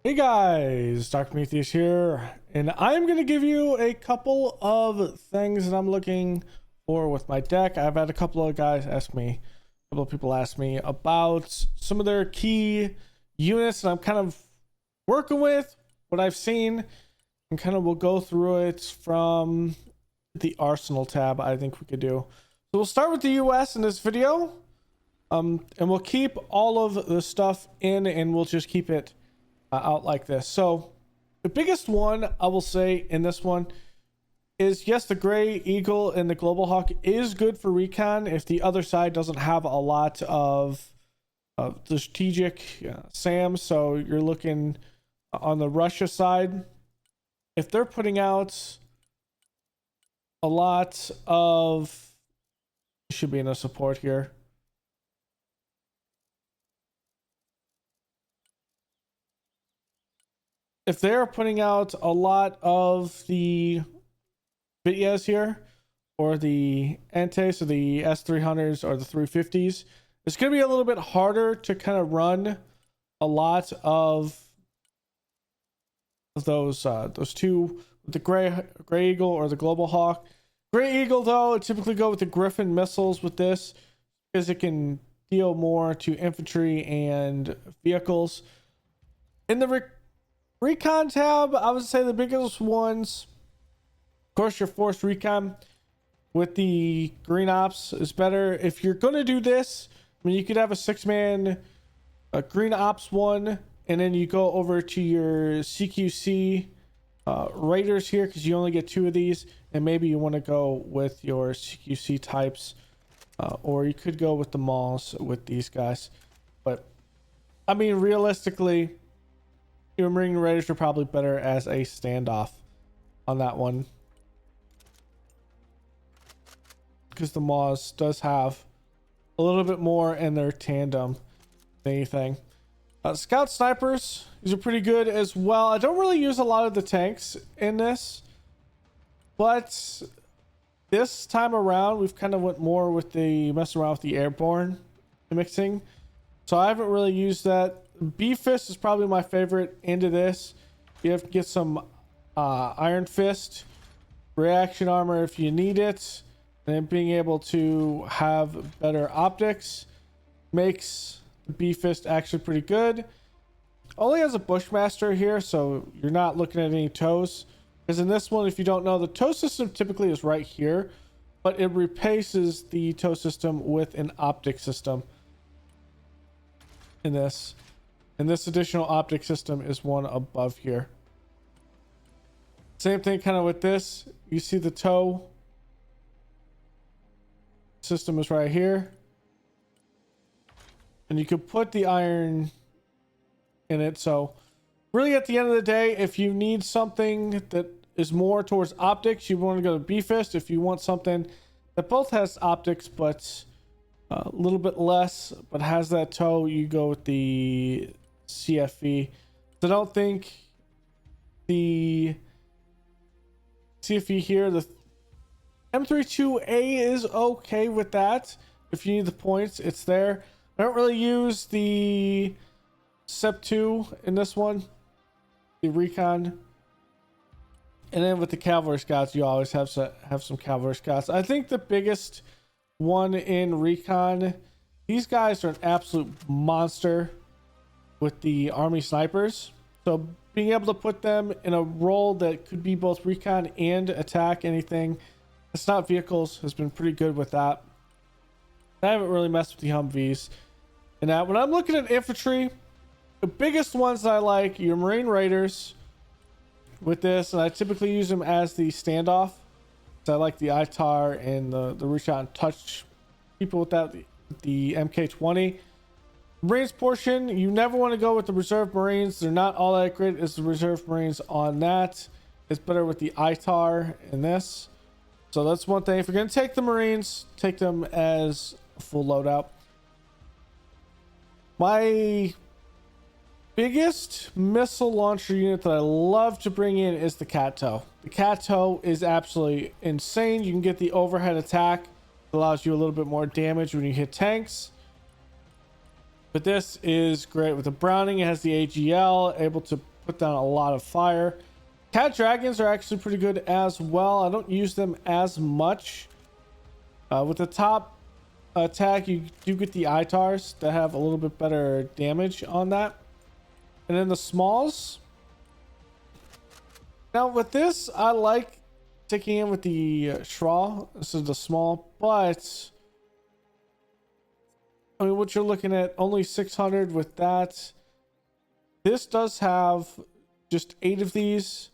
Hey guys, Dr. Prometheus here, and I'm going to give you a couple of things that I'm looking for with my deck. I've had a couple of people ask me about some of their key units that I'm kind of working with, what I've seen, and kind of we'll go through it from the Arsenal tab. I think we could do. So we'll start with the US in this video, and we'll keep all of the stuff in, and we'll just keep it out like this. So the biggest one I will say in this one is, yes, the Gray Eagle and the Global Hawk is good for recon if the other side doesn't have a lot of the strategic SAM. So you're looking on the Russia side, if they're putting out a lot of, should be in a support here. If they're putting out a lot of the Vityas here, or the Antes, or the S300s, or the 350s, it's going to be a little bit harder to kind of run a lot of those two, the Gray Eagle or the Global Hawk. Gray Eagle, though, typically go with the Griffin missiles with this, because it can deal more to infantry and vehicles. In the recon tab, I would say the biggest ones, of course, your forced recon with the green ops is better. If you're going to do this, I mean, you could have a 6-man green ops one, and then you go over to your CQC raiders here, because you only get 2 of these, and maybe you want to go with your CQC types, or you could go with the malls with these guys. But I mean, realistically, your Marine Raiders are probably better as a standoff on that one, because the Maws does have a little bit more in their tandem than anything. Scout snipers, these are pretty good as well. I don't really use a lot of the tanks in this, but this time around we've kind of went more with the messing around with the airborne mixing, so I haven't really used that. B Fist is probably my favorite into this. You have to get some Iron Fist reaction armor if you need it, and then being able to have better optics makes the B Fist actually pretty good. Only has a Bushmaster here, so you're not looking at any toes, because in this one, if you don't know, the toe system typically is right here, but it replaces the toe system with an optic system in this. And this additional optic system is one above here. Same thing kind of with this. You see the toe system is right here. And you could put the iron in it. So really at the end of the day, if you need something that is more towards optics, you want to go to B-Fist. If you want something that both has optics but a little bit less but has that toe, you go with the CFE. So I don't think the CFE here, the M32A is okay with that. If you need the points, it's there. I don't really use the SEP2 in this one, the recon. And then with the cavalry scouts, you always have some cavalry scouts. I think the biggest one in recon, these guys are an absolute monster with the army snipers. So being able to put them in a role that could be both recon and attack anything that's not vehicles has been pretty good with that. I haven't really messed with the Humvees. And that when I'm looking at infantry, the biggest ones that I like, your Marine Raiders with this, and I typically use them as the standoff. So I like the ITAR and the reach out and touch people with that, the MK20. Marines portion, you never want to go with the Reserve Marines. They're not all that great as the Reserve Marines on that. It's better with the ITAR in this. So that's one thing. If you're going to take the Marines, take them as a full loadout. My biggest missile launcher unit that I love to bring in is the Kato. The Kato is absolutely insane. You can get the overhead attack. It allows you a little bit more damage when you hit tanks. But this is great with the Browning. It has the AGL, able to put down a lot of fire. Cat dragons are actually pretty good as well. I don't use them as much. With the top attack, you do get the ITARs that have a little bit better damage on that. And then the smalls. Now with this, I like taking in with the Shraw. This is the small, but I mean, what you're looking at, only 600 with that. This does have just 8 of these,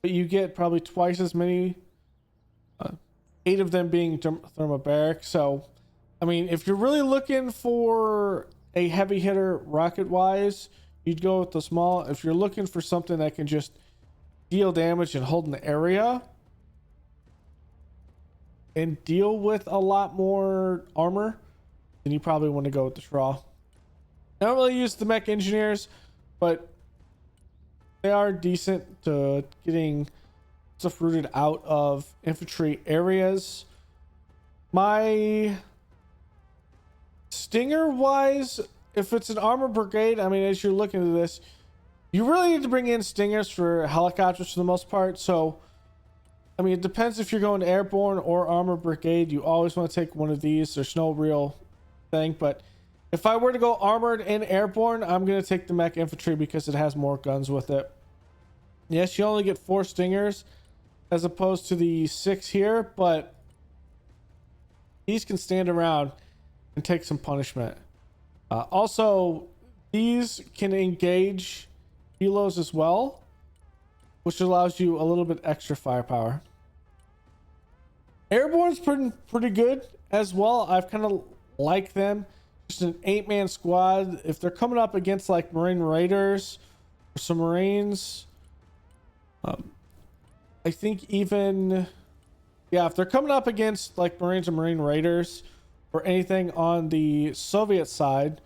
but you get probably twice as many. 8 of them being thermobaric. So, I mean, if you're really looking for a heavy hitter rocket wise, you'd go with the small. If you're looking for something that can just deal damage and hold an area and deal with a lot more armor, then you probably want to go with the Shraw. I don't really use the mech engineers, but they are decent to getting stuff rooted out of infantry areas. My stinger wise, if it's an armor brigade, I mean, as you're looking at this, you really need to bring in stingers for helicopters for the most part. So, I mean, it depends if you're going airborne or armor brigade. You always want to take one of these. There's no real thing, but if I were to go armored and airborne, I'm going to take the mech infantry because it has more guns with it. Yes, you only get 4 stingers as opposed to the 6 here, but these can stand around and take some punishment. Also, these can engage helos as well, which allows you a little bit extra firepower. Airborne's pretty good as well. I've kind of like them. Just an 8-man squad. If they're coming up against like Marine Raiders or some Marines, I think even, yeah, if they're coming up against like Marines or Marine Raiders or anything on the Soviet side,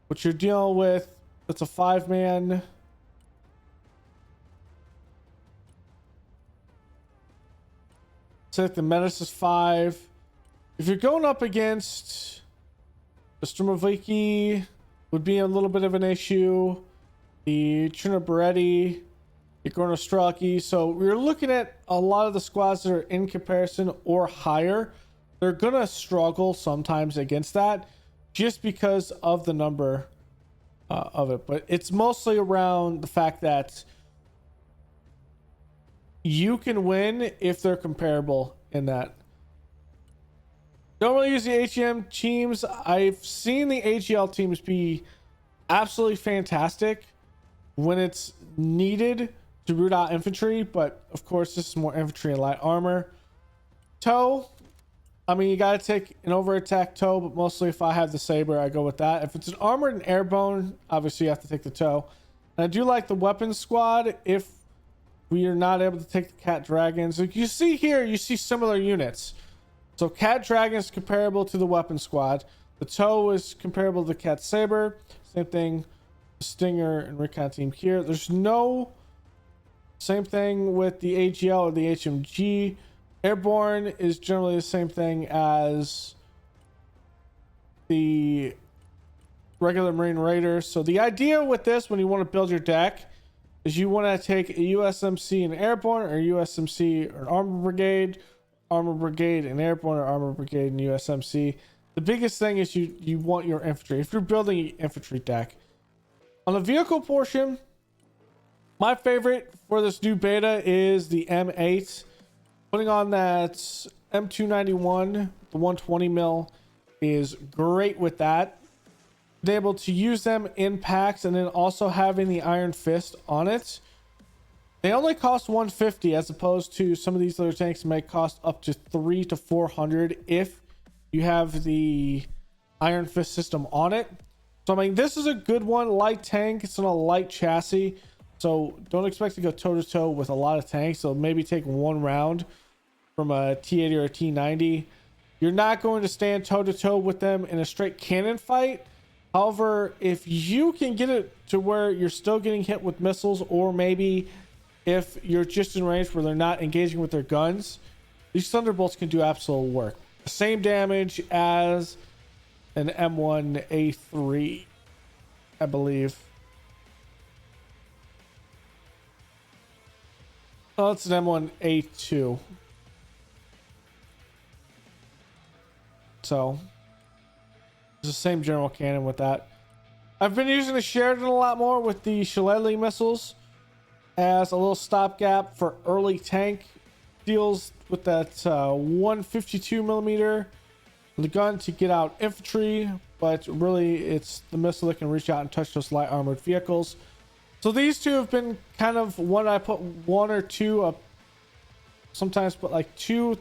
what you're dealing with, it's a 5-man. So like the Menace is 5. If you're going up against the Sturmoviki, would be a little bit of an issue. The Chernobyl, the Gornostraki. So we're looking at a lot of the squads that are in comparison or higher. They're gonna struggle sometimes against that just because of the number of it. But it's mostly around the fact that you can win if they're comparable in that. Don't really use the HEM teams. I've seen the AGL teams be absolutely fantastic when it's needed to root out infantry, but of course this is more infantry and light armor. Tow, I mean, you gotta take an over attack tow, but mostly if I have the saber, I go with that. If it's an armored and airborne, obviously you have to take the tow. And I do like the weapons squad if we are not able to take the cat dragons. Like you see here, you see similar units. So cat dragon is comparable to the weapon squad. The tow is comparable to the cat saber. Same thing, stinger and recon team here. There's no same thing with the AGL or the HMG. Airborne is generally the same thing as the regular Marine Raiders. So the idea with this, when you want to build your deck, is you want to take a USMC and airborne, or USMC or an armor brigade and airborne, or armor brigade and USMC. The biggest thing is you want your infantry. If you're building an infantry deck, on the vehicle portion, my favorite for this new beta is the M8. Putting on that M291, the 120 mil, is great with that. Being able to use them in packs, and then also having the Iron Fist on it. They only cost 150 as opposed to some of these other tanks that might cost up to 300 to 400 if you have the Iron Fist system on it. So I mean, this is a good one. Light tank. It's on a light chassis, so don't expect to go toe to toe with a lot of tanks. So maybe take one round from a T80 or a T90. You're not going to stand toe to toe with them in a straight cannon fight. However, if you can get it to where you're still getting hit with missiles, or maybe if you're just in range where they're not engaging with their guns, these Thunderbolts can do absolute work. The same damage as an M1A3, I believe. Oh, it's an M1A2. So it's the same general cannon with that. I've been using the Sheridan a lot more with the Shillelagh missiles as a little stopgap for early tank deals with that 152 millimeter the gun to get out infantry, but really it's the missile that can reach out and touch those light armored vehicles. So these two have been kind of one I put one or two up, sometimes put like two,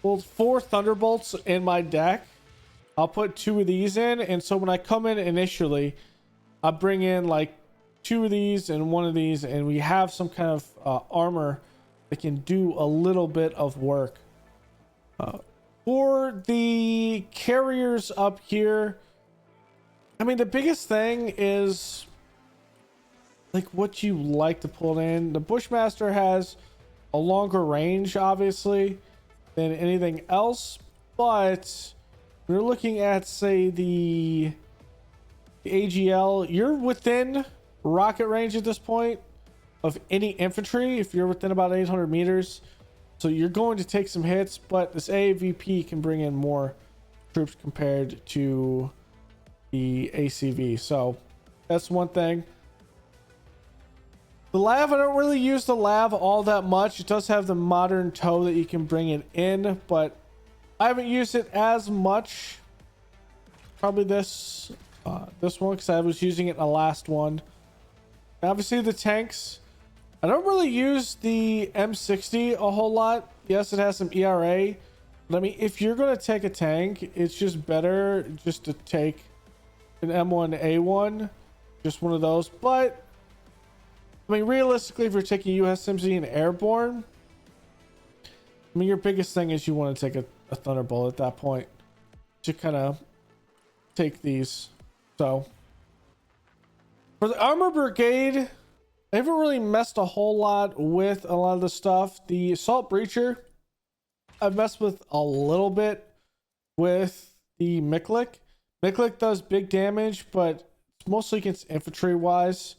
well, 4 Thunderbolts in my deck. I'll put 2 of these in, and so when I come in initially, I bring in like 2 of these and 1 of these, and we have some kind of armor that can do a little bit of work. For the carriers up here, I mean, the biggest thing is like what you like to pull in. The Bushmaster has a longer range, obviously, than anything else, but we're looking at, say, the AGL. You're within rocket range at this point of any infantry if you're within about 800 meters. So you're going to take some hits, but this AVP can bring in more troops compared to the ACV. So that's one thing. The lav, I don't really use the lav all that much. It does have the modern tow that you can bring it in, but I haven't used it as much. Probably this one, because I was using it in the last one. Obviously the tanks, I don't really use the M60 a whole lot. Yes, it has some ERA, but I mean, if you're going to take a tank, it's just better just to take an M1A1, just one of those. But I mean, realistically, if you're taking USMC and airborne, I mean, your biggest thing is you want to take a Thunderbolt at that point to kind of take these. So for the Armor Brigade, I haven't really messed a whole lot with a lot of the stuff. The Assault Breacher, I've messed with a little bit with the Miklik. Miklik does big damage, but it's mostly against infantry wise.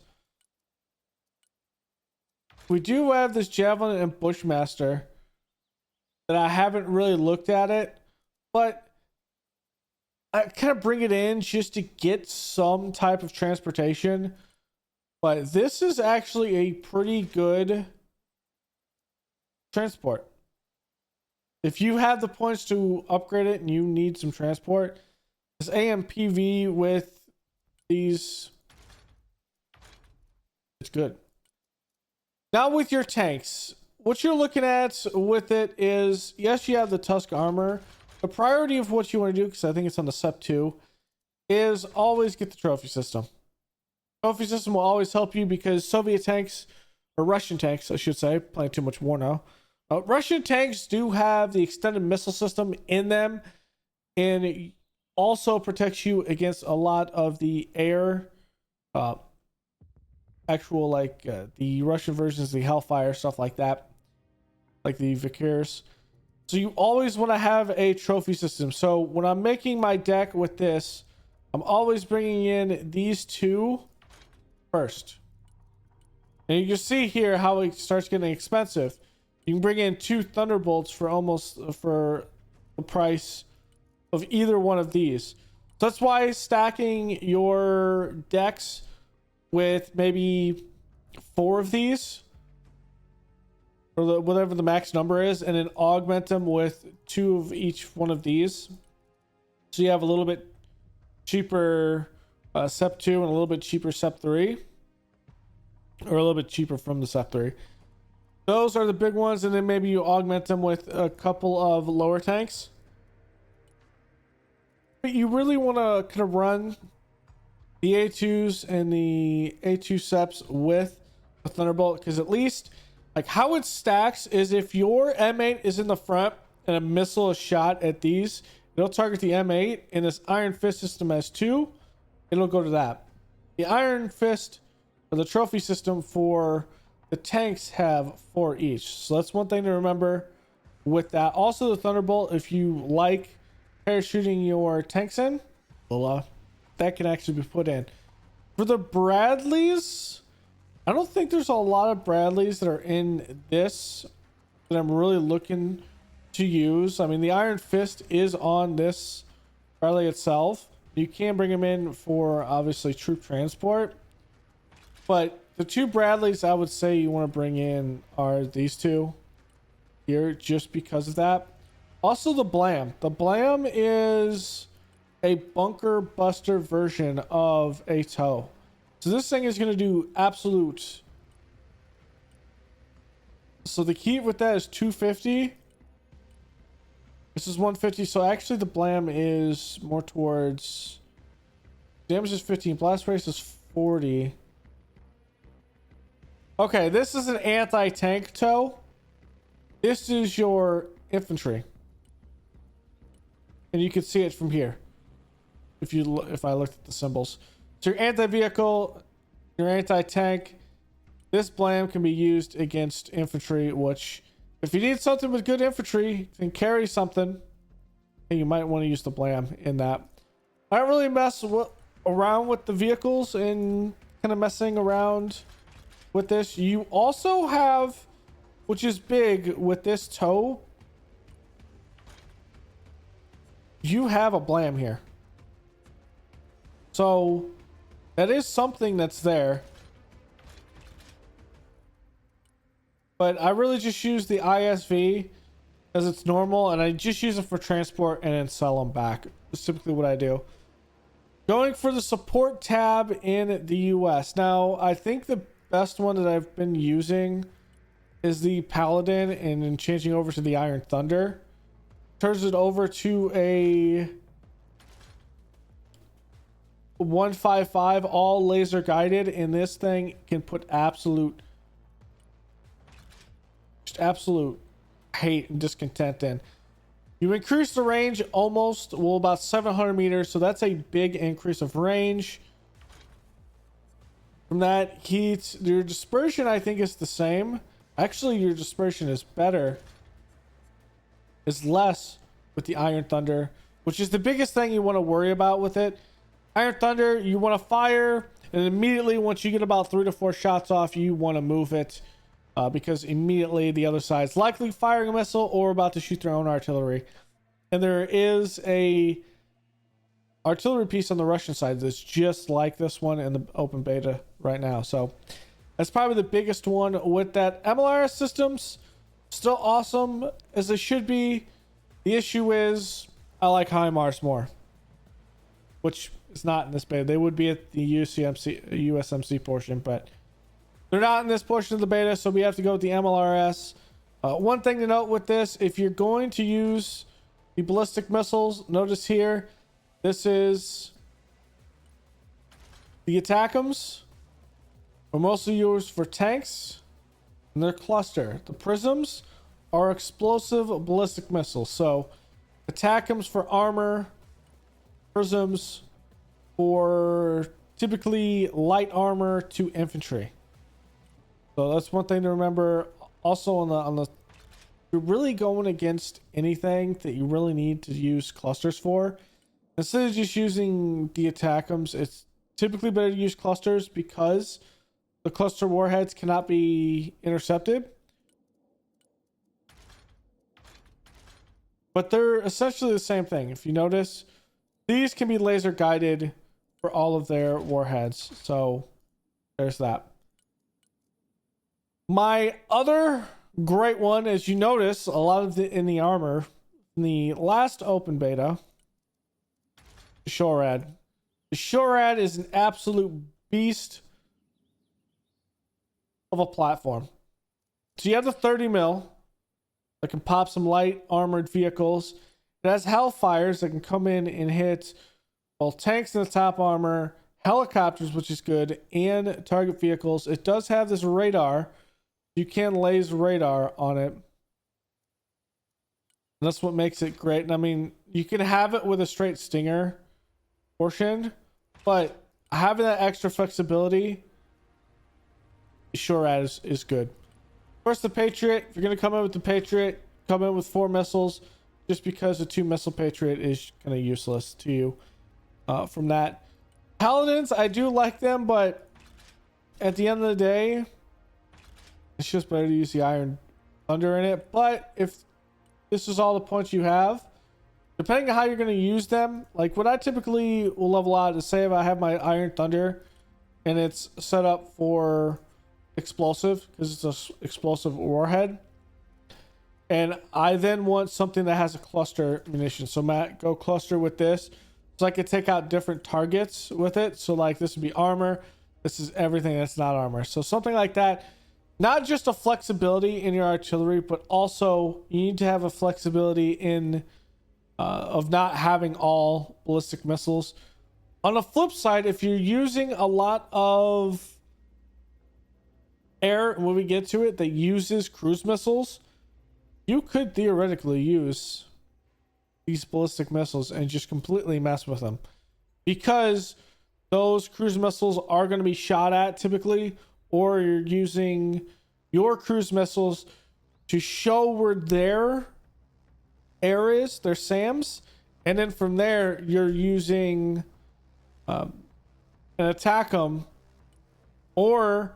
We do have this Javelin and Bushmaster that I haven't really looked at it, but I kind of bring it in just to get some type of transportation. But this is actually a pretty good transport. If you have the points to upgrade it and you need some transport, this AMPV with these, it's good. Now with your tanks, what you're looking at with it is, yes, you have the Tusk armor. The priority of what you want to do, because I think it's on the SEP 2, is always get the trophy system. Trophy system will always help you because Soviet tanks, or Russian tanks, I should say, playing too much war now. Russian tanks do have the extended missile system in them, and it also protects you against a lot of the air, actual like the Russian versions, the Hellfire, stuff like that, like the Vickers. So you always want to have a trophy system. So when I'm making my deck with this, I'm always bringing in these 2 first. And you can see here how it starts getting expensive. You can bring in 2 Thunderbolts for almost for the price of either one of these. So that's why stacking your decks with maybe 4 of these, or whatever the max number is, and then augment them with 2 of each one of these. So you have a little bit cheaper SEP 2 and a little bit cheaper SEP 3, or a little bit cheaper from the SEP 3. Those are the big ones, and then maybe you augment them with a couple of lower tanks. But you really want to kind of run the A2s and the A2 SEPs with a Thunderbolt, because at least like how it stacks is if your M8 is in the front and a missile is shot at these, it'll target the M8, and this Iron Fist system has 2, it'll go to that. The Iron Fist, or the trophy system for the tanks, have 4 each. So that's one thing to remember with that. Also the Thunderbolt, if you like parachuting your tanks in, well, that can actually be put in. For the Bradleys, I don't think there's a lot of Bradleys that are in this that I'm really looking to use. I mean, the Iron Fist is on this Bradley itself. You can bring them in for obviously troop transport, but the two Bradleys I would say you want to bring in are these two here, just because of that. Also, the Blam. The Blam is a bunker buster version of a tow. So this thing is going to do absolute. So the heat with that is 250. This is 150. So actually the Blam is more towards damage is 15. Blast rate is 40. Okay, this is an anti-tank tow. This is your infantry. And you can see it from here. If I looked at the symbols. So your anti-vehicle, your anti-tank, this Blam can be used against infantry, which if you need something with good infantry and carry something, then you might want to use the Blam in that. I don't really mess around with the vehicles and kind of messing around with this. You also have, which is big with this tow, you have a Blam here. So that is something that's there. But I really just use the ISV as it's normal, and I just use it for transport and then sell them back. That's typically what I do. Going for the support tab in the US. Now, I think the best one that I've been using is the Paladin, and then changing over to the Iron Thunder. Turns it over to a 155, all laser guided, and this thing can put absolute hate and discontent in. You increase the range almost, well, about 700 meters, so that's a big increase of range. From that heat, your dispersion I think is the same. Actually, your dispersion is better. Is less with the Iron Thunder, which is the biggest thing you want to worry about with it. Iron Thunder, you want to fire, and immediately once you get about 3 to 4 shots off, you want to move it. Because immediately the other side's likely firing a missile or about to shoot their own artillery. And there is a artillery piece on the Russian side that's just like this one in the open beta right now. So that's probably the biggest one with that. MLRS systems, still awesome as they should be. The issue is I like HIMARS more, which is not in this beta. They would be at the USMC portion, but they're not in this portion of the beta, so we have to go with the MLRS. One thing to note with this, if you're going to use the ballistic missiles, notice here, this is the ATACMS are mostly used for tanks, and they're cluster. The prisms are explosive ballistic missiles. So ATACMS for armor, prisms for typically light armor to infantry. So that's one thing to remember. Also on the you're really going against anything that you really need to use clusters for. Instead of just using the ATACMS, it's typically better to use clusters because the cluster warheads cannot be intercepted. But they're essentially the same thing. If you notice, these can be laser guided for all of their warheads. So there's that. My other great one, as you notice, a lot of in the armor, in the last open beta, Shorad. The Shorad is an absolute beast of a platform. So you have the 30 mil that can pop some light armored vehicles. It has Hellfires that can come in and hit both tanks in the top armor, helicopters, which is good, and target vehicles. It does have this radar. You can laser radar on it. And that's what makes it great. And I mean, you can have it with a straight Stinger portion, but having that extra flexibility, sure is good. First, the Patriot. If you're going to come in with the Patriot, come in with 4 missiles, just because the 2 missile Patriot is kind of useless to you. From that, Paladins, I do like them, but at the end of the day, it's just better to use the Iron Thunder in it. But if this is all the points you have, depending on how you're going to use them, like what I typically will level out is, say if I have my Iron Thunder and it's set up for explosive because it's an explosive warhead, and I then want something that has a cluster munition. So Matt, go cluster with this, so I could take out different targets with it. So like this would be armor, this is everything that's not armor. So something like that. Not just a flexibility in your artillery, but also you need to have a flexibility in of not having all ballistic missiles. On the flip side, if you're using a lot of air, when we get to it, that uses cruise missiles, you could theoretically use these ballistic missiles and just completely mess with them, because those cruise missiles are going to be shot at typically, or you're using your cruise missiles to show where their air is, their SAMs, and then from there you're using and attack them, or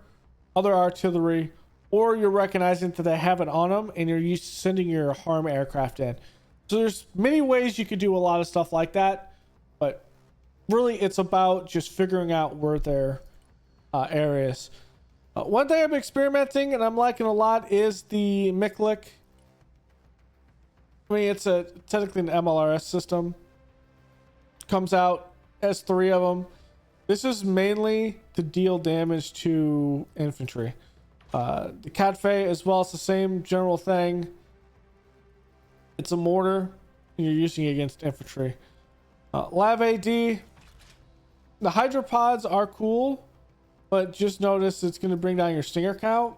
other artillery, or you're recognizing that they have it on them and you're sending your harm aircraft in. So there's many ways you could do a lot of stuff like that, but really it's about just figuring out where their air is. One thing I'm experimenting and I'm liking a lot is the Miklik. I mean, it's technically an MLRS system. Comes out as 3 of them. This is mainly to deal damage to infantry. The Catfay as well, it's the same general thing. It's a mortar and you're using it against infantry. Lav AD. The hydropods are cool, but just notice it's going to bring down your stinger count.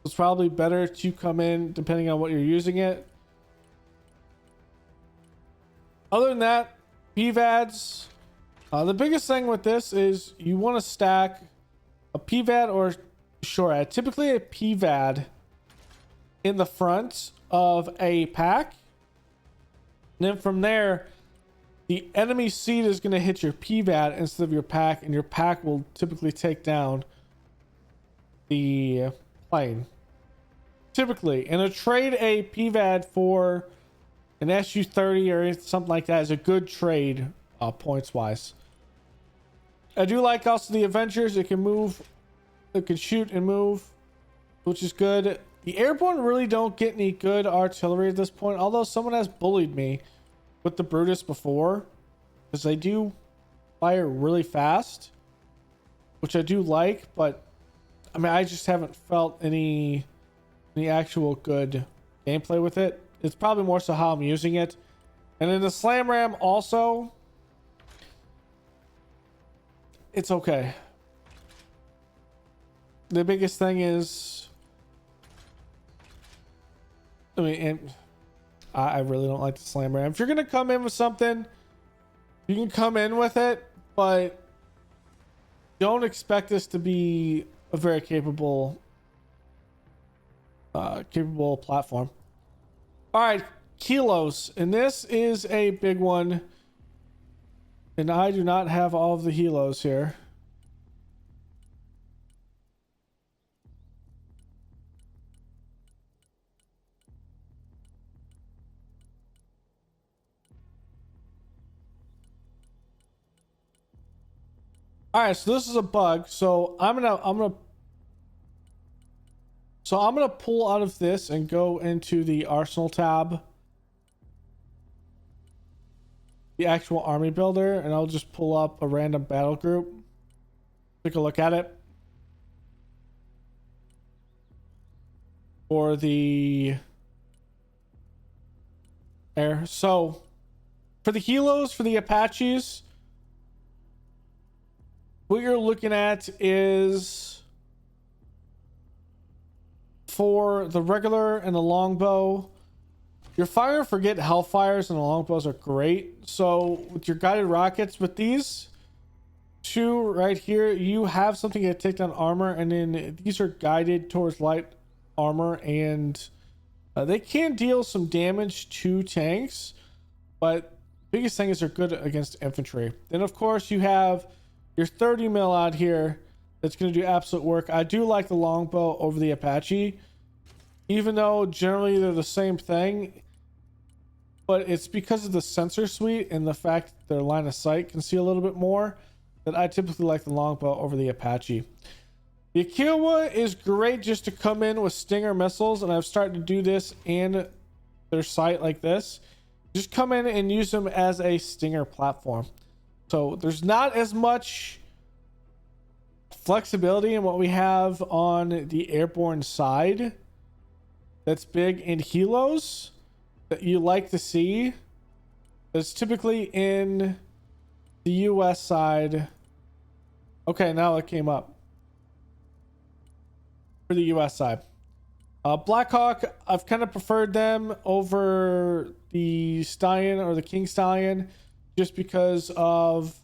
It's probably better to come in depending on what you're using it. Other than that, PVADs. The biggest thing with this is you want to stack a PVAD or SHORAD. Typically a PVAD in the front of a pack. And then from there, the enemy seed is going to hit your PVAD instead of your pack, and your pack will typically take down the plane. Typically, and a trade a PVAD for an SU-30 or something like that is a good trade points wise. I do like also the Avengers. It can move, it can shoot and move, which is good. The airborne really don't get any good artillery at this point, although someone has bullied me with the Brutus before, because they do fire really fast, which I do like, but I mean, I just haven't felt any actual good gameplay with it. It's probably more so how I'm using it. And then the Slam Ram also, it's okay. The biggest thing is, I mean, and I really don't like the Slam Ram. If you're gonna come in with something, you can come in with it, but don't expect this to be a very capable platform. All right, helos, and this is a big one, and I do not have all of the helos here. All right, so this is a bug. So I'm gonna pull out of this and go into the Arsenal tab, the actual army builder, and I'll just pull up a random battle group. Take a look at it. For the air. So for the helos, for the Apaches, what you're looking at is, for the regular and the longbow, your fire and forget Hellfires and the longbows are great. So with your guided rockets, with these two right here, you have something to take down armor, and then these are guided towards light armor, and they can deal some damage to tanks, but biggest thing is they're good against infantry. Then of course you have your 30 mil out here that's going to do absolute work. I do like the longbow over the Apache, even though generally they're the same thing, but it's because of the sensor suite and the fact that their line of sight can see a little bit more that I typically like the longbow over the Apache. The Kiowa is great just to come in with Stinger missiles, and I've started to do this in their sight like this. Just come in and use them as a Stinger platform. So there's not as much flexibility in what we have on the airborne side that's big in helos that you like to see. It's typically in the US side. Okay, now it came up for the US side. Blackhawk, I've kind of preferred them over the Stallion or the King Stallion just because of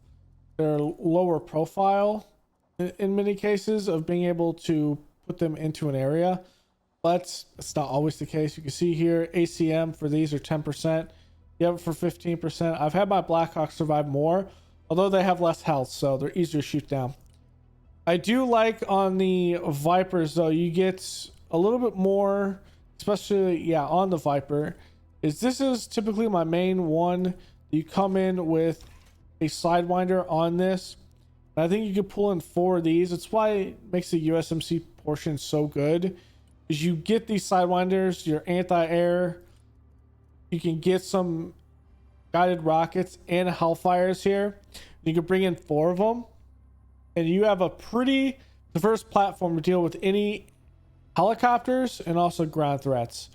their lower profile in many cases of being able to put them into an area, but it's not always the case. You can see here ACM for these are 10%. You have it for 15%. I've had my Blackhawk survive more, although they have less health, so they're easier to shoot down. I do like on the Vipers though, you get a little bit more, especially on the Viper, this is typically my main one. You come in with a Sidewinder on this, and I think you could pull in 4 of these. It's why it makes the USMC portion so good, is you get these Sidewinders, your anti-air, you can get some guided rockets and Hellfires here. You can bring in 4 of them, and you have a pretty diverse platform to deal with any helicopters and also ground threats.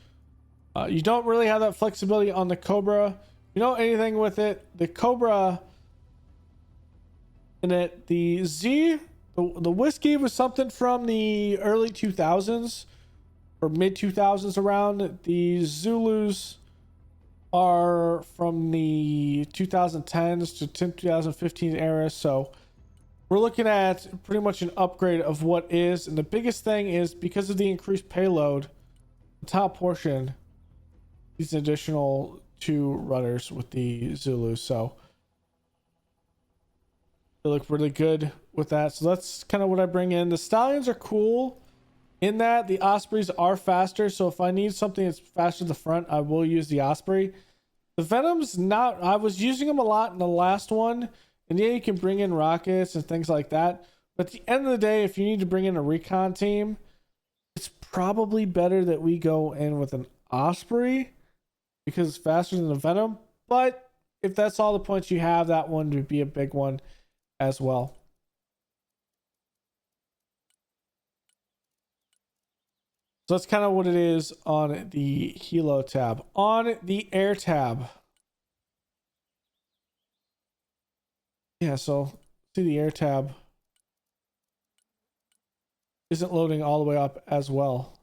You don't really have that flexibility on the Cobra. You know anything with it, the Cobra in it, the Z, the Whiskey was something from the early 2000s or mid 2000s around. The Zulus are from the 2010s to 2015 era, so we're looking at pretty much an upgrade of what is. And the biggest thing is because of the increased payload, the top portion, these additional 2 rudders with the Zulu, so they look really good with that. So that's kind of what I bring in. The Stallions are cool in that the Ospreys are faster, so if I need something that's faster to the front, I will use the Osprey. The Venom's not, I was using them a lot in the last one, and you can bring in rockets and things like that, but at the end of the day, if you need to bring in a recon team, it's probably better that we go in with an Osprey because it's faster than the Venom. But if that's all the points you have, that one would be a big one as well. So that's kind of what it is on the Helo tab. On the Air tab, so see the Air tab isn't loading all the way up as well.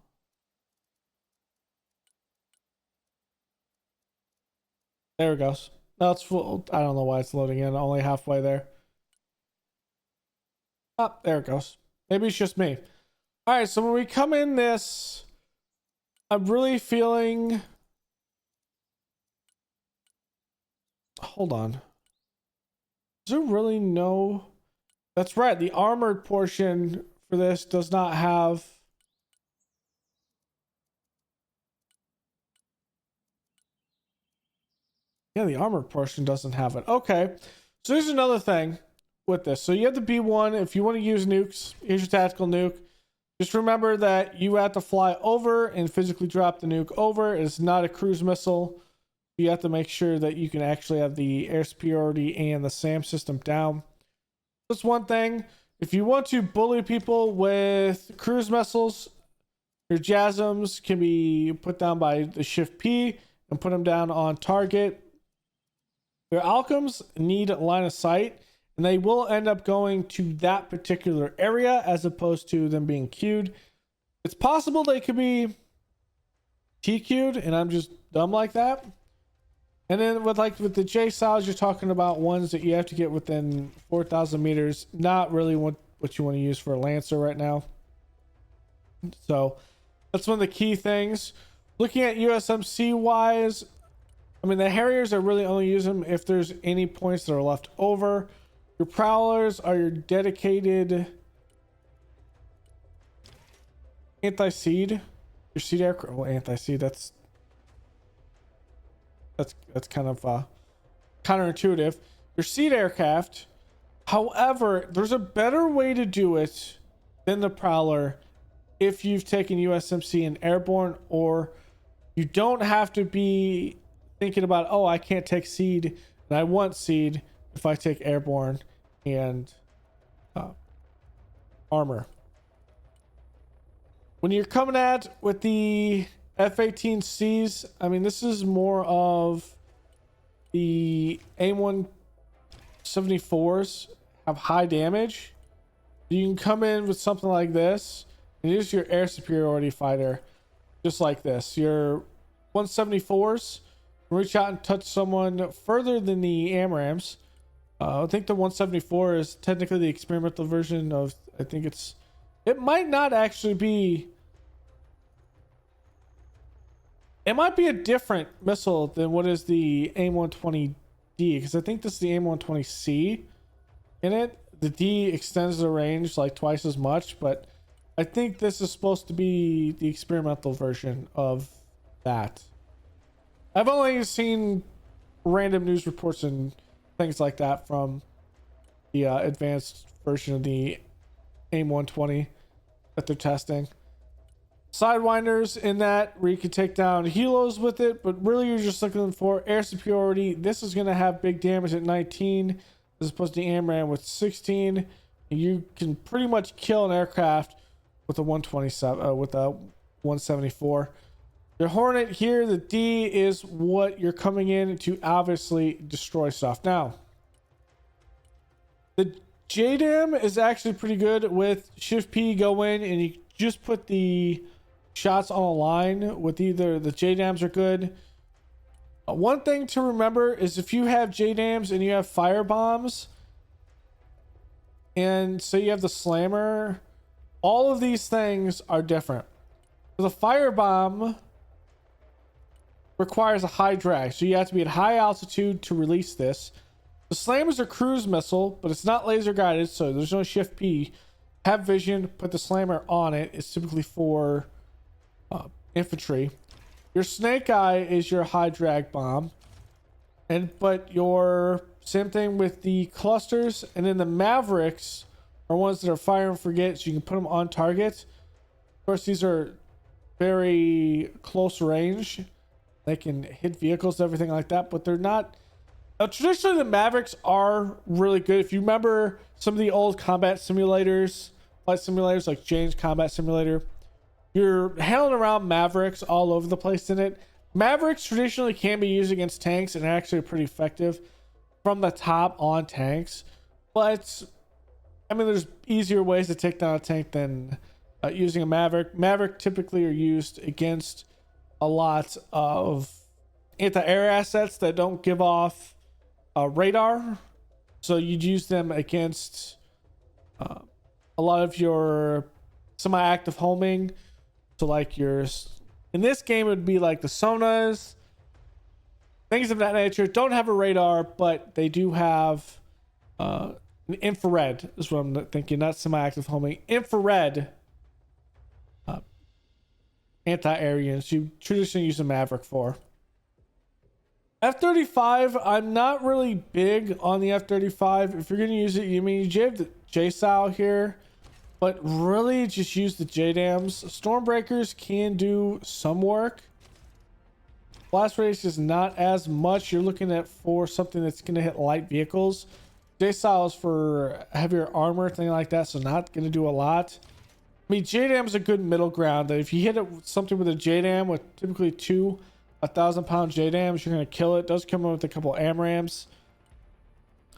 There it goes. No, it's full. I don't know why it's loading in. Only halfway there. Oh, there it goes. Maybe it's just me. All right, so when we come in this, I'm really feeling... Hold on. Is there really no... That's right, the armored portion for this does not have... Yeah, the armored portion doesn't have it. Okay, so here's another thing with this. So you have the B1. If you want to use nukes, here's your tactical nuke. Just remember that you have to fly over and physically drop the nuke over. It's not a cruise missile. You have to make sure that you can actually have the air superiority and the SAM system down. That's one thing. If you want to bully people with cruise missiles, your JASMs can be put down by the Shift P and put them down on target. Your Alchems need line of sight, and they will end up going to that particular area as opposed to them being queued. It's possible they could be TQ'd, and I'm just dumb like that. And then with the J styles, you're talking about ones that you have to get within 4,000 meters. Not really what you want to use for a Lancer right now. So that's one of the key things. Looking at USMC wise, I mean, the Harriers are really only use them if there's any points that are left over. Your prowlers are your dedicated anti-seed. Your seed aircraft. Well, anti-seed. That's kind of counterintuitive. Your seed aircraft. However, there's a better way to do it than the prowler if you've taken USMC and airborne, or you don't have to be thinking about, oh, I can't take seed and I want seed if I take airborne and armor. When you're coming at with the F-18Cs, I mean, this is more of the A174s have high damage. You can come in with something like this and use your air superiority fighter just like this. Your 174s reach out and touch someone further than the AMRAAMs. I think the 174 is technically the experimental version of, I think it might not actually be, it might be a different missile than what is the AIM-120D, because I think this is the AIM-120C in it. The D extends the range like twice as much, but I think this is supposed to be the experimental version of that. I've only seen random news reports and things like that from the advanced version of the AIM-120 that they're testing. Sidewinders in that where you can take down helos with it, but really you're just looking for air superiority. This is going to have big damage at 19 as opposed to AMRAAM with 16. You can pretty much kill an aircraft with a 127 with a 174. Your Hornet here, the D is what you're coming in to obviously destroy stuff. Now, the JDAM is actually pretty good with Shift P, go in and you just put the shots on a line with either the JDAMs are good. One thing to remember is if you have JDAMs and you have fire bombs, and so you have the slammer, all of these things are different. The fire bomb requires a high drag, so you have to be at high altitude to release this. The slammer's a cruise missile, but it's not laser guided, so there's no Shift P. Have vision, put the slammer on it. It's typically for infantry. Your snake eye is your high drag bomb, but your same thing with the clusters, and then the Mavericks are ones that are fire and forget, so you can put them on target. Of course, these are very close range. They can hit vehicles, everything like that, but they're not. Traditionally, the Mavericks are really good. If you remember some of the old combat simulators, flight simulators like Jane's Combat Simulator, you're handling around Mavericks all over the place in it. Mavericks traditionally can be used against tanks and actually pretty effective from the top on tanks. But, I mean, there's easier ways to take down a tank than using a Maverick. Maverick typically are used against a lot of anti-air assets that don't give off radar. So you'd use them against a lot of your semi-active homing. So like in this game, it would be like the Sonas, things of that nature. Don't have a radar, but they do have an infrared is what I'm thinking, not semi-active homing. Infrared anti-aerians you traditionally use a Maverick for. F-35, I'm not really big on the F-35. If you're going to use it, you have the JSOW here, but really just use the JDAMs. Stormbreakers can do some work. Blast radius is not as much. You're looking at for something that's going to hit light vehicles. JSOW is for heavier armor, thing like that, so not going to do a lot. I mean, JDAM is a good middle ground. If you hit it with something with a JDAM with typically 2 1,000-pound JDAMs, you're going to kill it. It does come in with a couple AMRAAMs.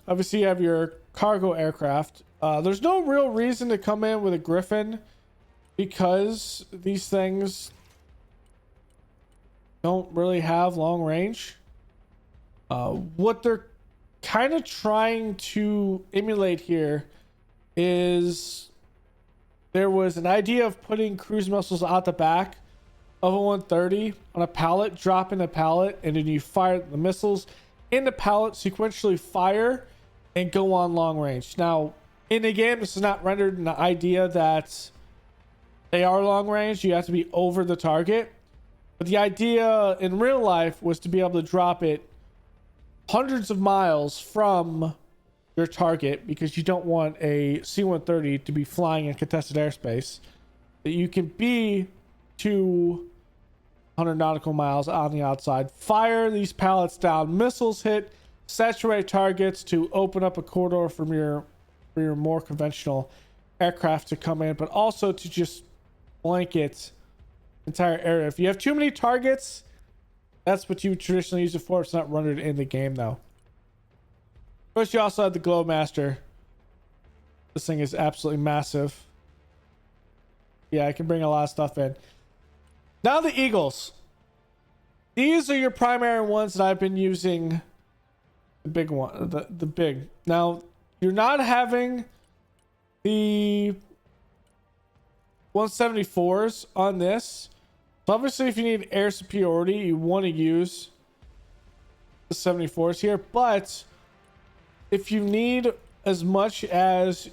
Obviously, you have your cargo aircraft. There's no real reason to come in with a Griffin because these things don't really have long range. What they're kind of trying to emulate here is there was an idea of putting cruise missiles out the back of a 130 on a pallet, dropping the pallet, and then you fire the missiles in the pallet, sequentially fire, and go on long range. Now, in the game, this is not rendered in the idea that they are long range. You have to be over the target. But the idea in real life was to be able to drop it hundreds of miles from your target, because you don't want a C-130 to be flying in contested airspace. That you can be 200 nautical miles on the outside, fire these pallets down, missiles hit, saturate targets to open up a corridor for your more conventional aircraft to come in, but also to just blanket entire area. If you have too many targets, that's what you traditionally use it for. It's not rendered in the game though. Of course, you also have the Glowmaster. This thing is absolutely massive. Yeah, I can bring a lot of stuff in. Now the Eagles. These are your primary ones that I've been using. The big one, the big. Now, you're not having the 174s on this. So obviously, if you need air superiority, you want to use the 74s here. But if you need as much as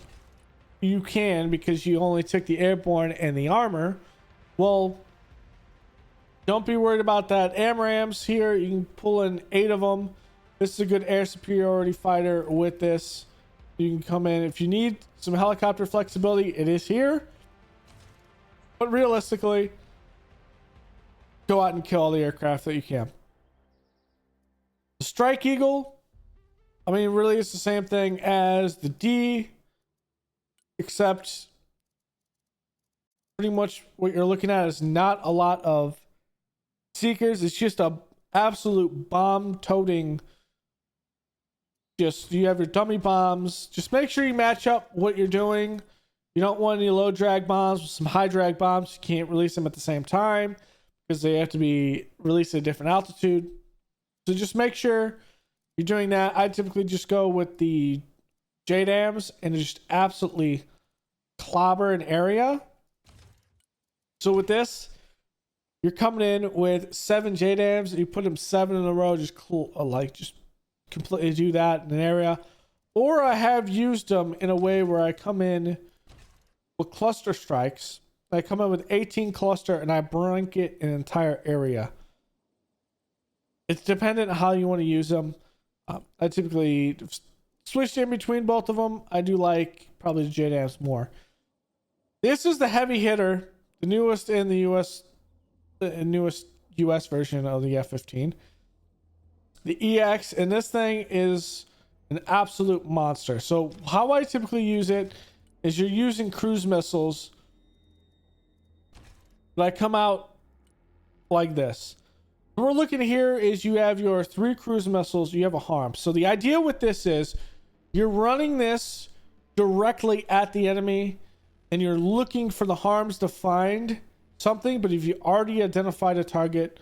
you can, because you only took the airborne and the armor, well, don't be worried about that. AMRAAMs here, you can pull in 8 of them. This is a good air superiority fighter with this. You can come in. If you need some helicopter flexibility, it is here. But realistically, go out and kill all the aircraft that you can. The Strike Eagle, I mean, really it's the same thing as the D, except pretty much what you're looking at is not a lot of seekers. It's just a absolute bomb-toting. Just, you have your dummy bombs. Just make sure you match up what you're doing. You don't want any low drag bombs with some high drag bombs. You can't release them at the same time because they have to be released at a different altitude. So just make sure you're doing that. I typically just go with the JDAMs and just absolutely clobber an area. So with this, you're coming in with 7 JDAMs. You put them 7 in a row. Just just completely do that in an area. Or I have used them in a way where I come in with cluster strikes. I come in with 18 cluster and I blanket an entire area. It's dependent on how you want to use them. I typically switch in between both of them. I do like probably the JDAMs more. This is the heavy hitter, the newest in the US, the newest US version of the F-15. The EX, and this thing is an absolute monster. So how I typically use it is you're using cruise missiles that come out like this. What we're looking here is you have your 3 cruise missiles, you have a harm. So the idea with this is you're running this directly at the enemy and you're looking for the harms to find something, but if you already identified a target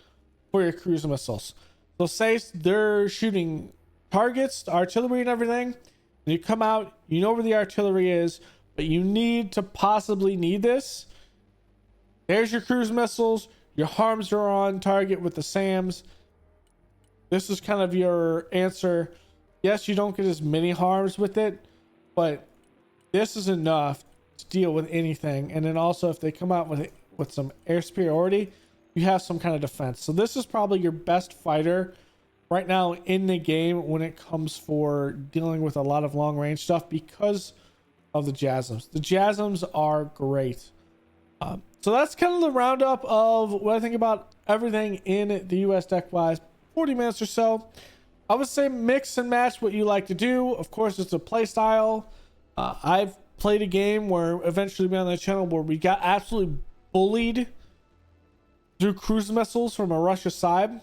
for your cruise missiles. So say they're shooting targets, artillery and everything, and you come out, you know where the artillery is, but you need to possibly need this. There's your cruise missiles. Your harms are on target with the SAMs. This is kind of your answer. Yes, you don't get as many harms with it, but this is enough to deal with anything. And then also if they come out with some air superiority, you have some kind of defense. So this is probably your best fighter right now in the game when it comes for dealing with a lot of long range stuff because of the JASMs. The JASMs are great. So that's kind of the roundup of what I think about everything in the US deck wise. 40 minutes or so. I would say mix and match what you like to do. Of course, it's a play style. I've played a game where eventually on the channel where we got absolutely bullied through cruise missiles from a Russia side.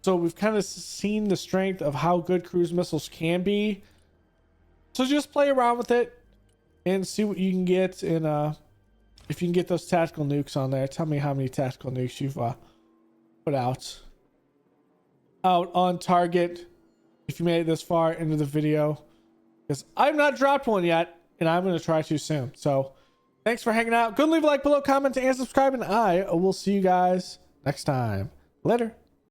So we've kind of seen the strength of how good cruise missiles can be. So just play around with it and see what you can get. And if you can get those tactical nukes on there, tell me how many tactical nukes you've put out on target if you made it this far into the video, because I've not dropped one yet and I'm going to try to soon. So thanks for hanging out. Go and leave a like below, comment, and subscribe, and I will see you guys next time. Later.